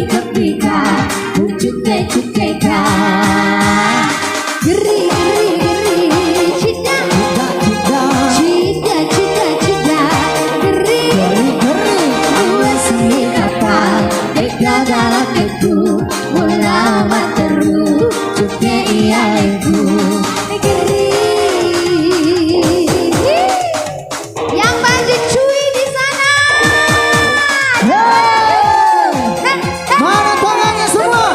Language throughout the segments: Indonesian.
kepika cukai-cukai geri cida geri buat seni kapal dalam itu ulama teru cukai iya ibu geri yang baju cuy di sana. Mana tangannya semua?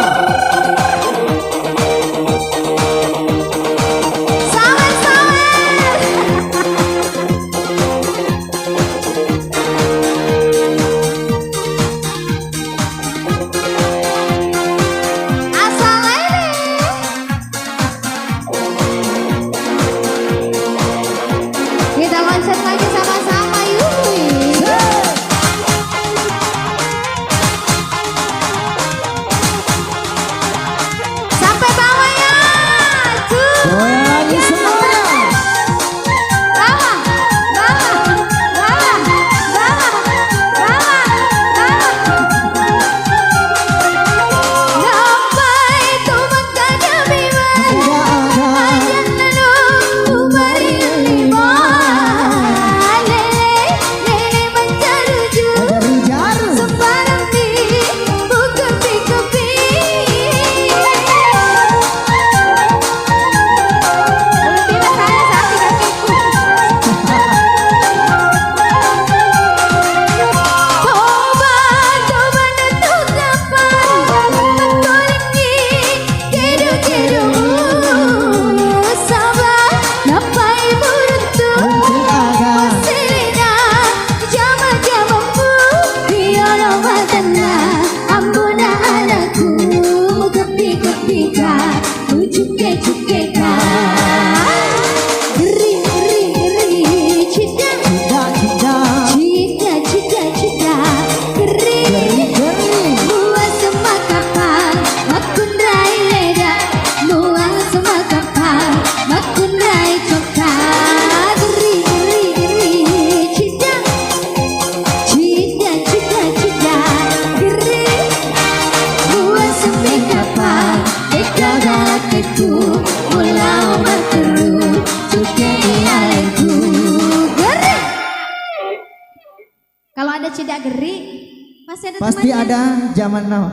Kita konser lagi sama-sama yuk. Sampai bawah ya. Goyang lagi semuanya. Kalau ada Cida Geri, pasti ada Pasti temannya. ada zaman now.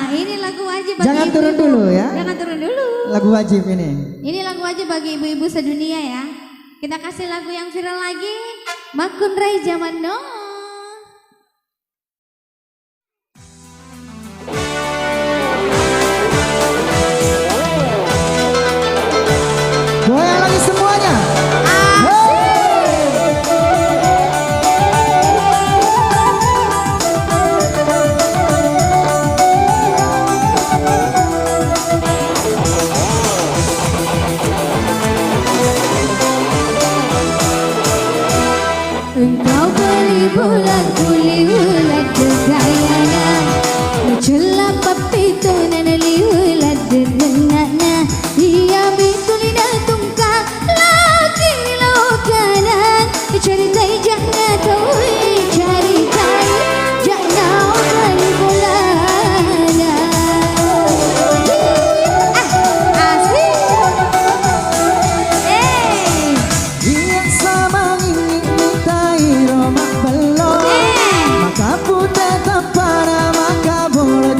Ini lagu wajib bagi Jangan ibu-ibu. turun dulu ya. Jangan turun dulu. Lagu wajib ini. Ini lagu wajib bagi ibu-ibu sedunia ya. Kita kasih lagu yang viral lagi, Makun Rai Zaman Now. Goyang lagi semuanya. Engkau beli bulan kuli ulat kekayana Mencelah papito na naliulat dengannya Dia bituli na tungkak lagi laukanan Caritai jana taui caritai jana beli bulana Asik Yang sama ini mintai romak belum. Maka pun tetap pada maka boleh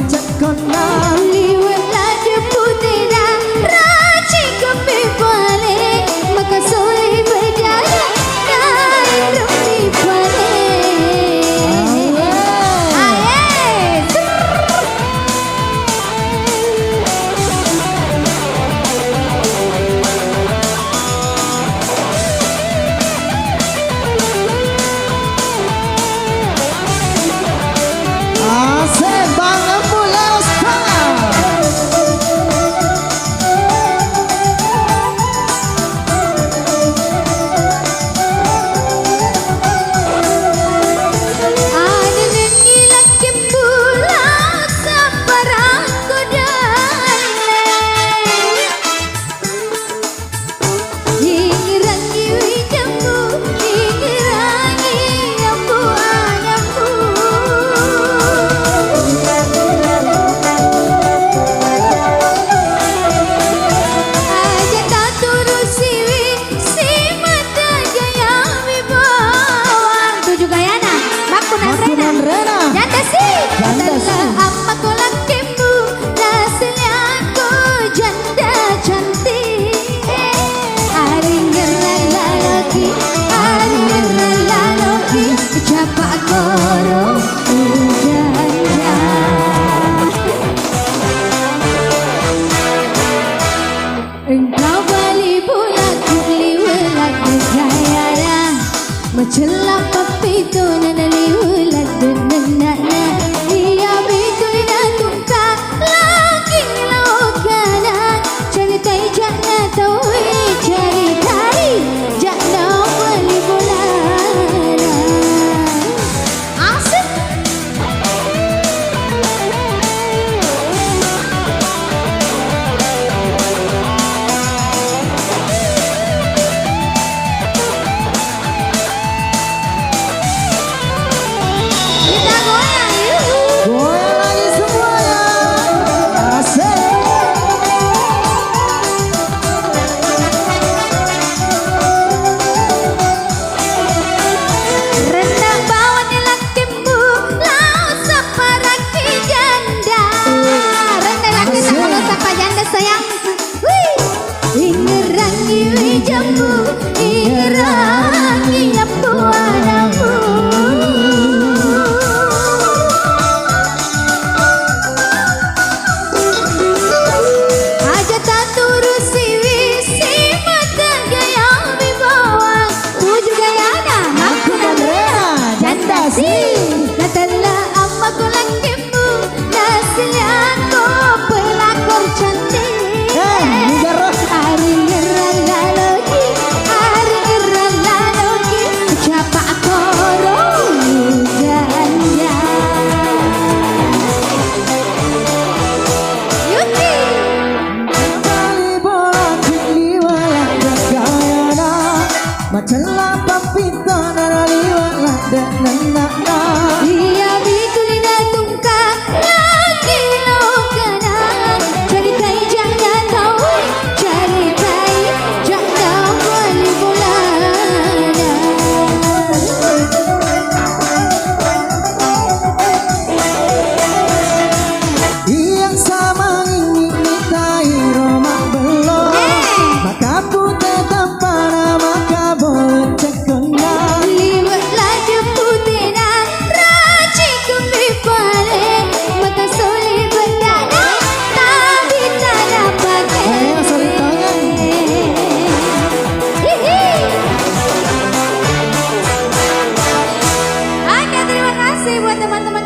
buat teman-teman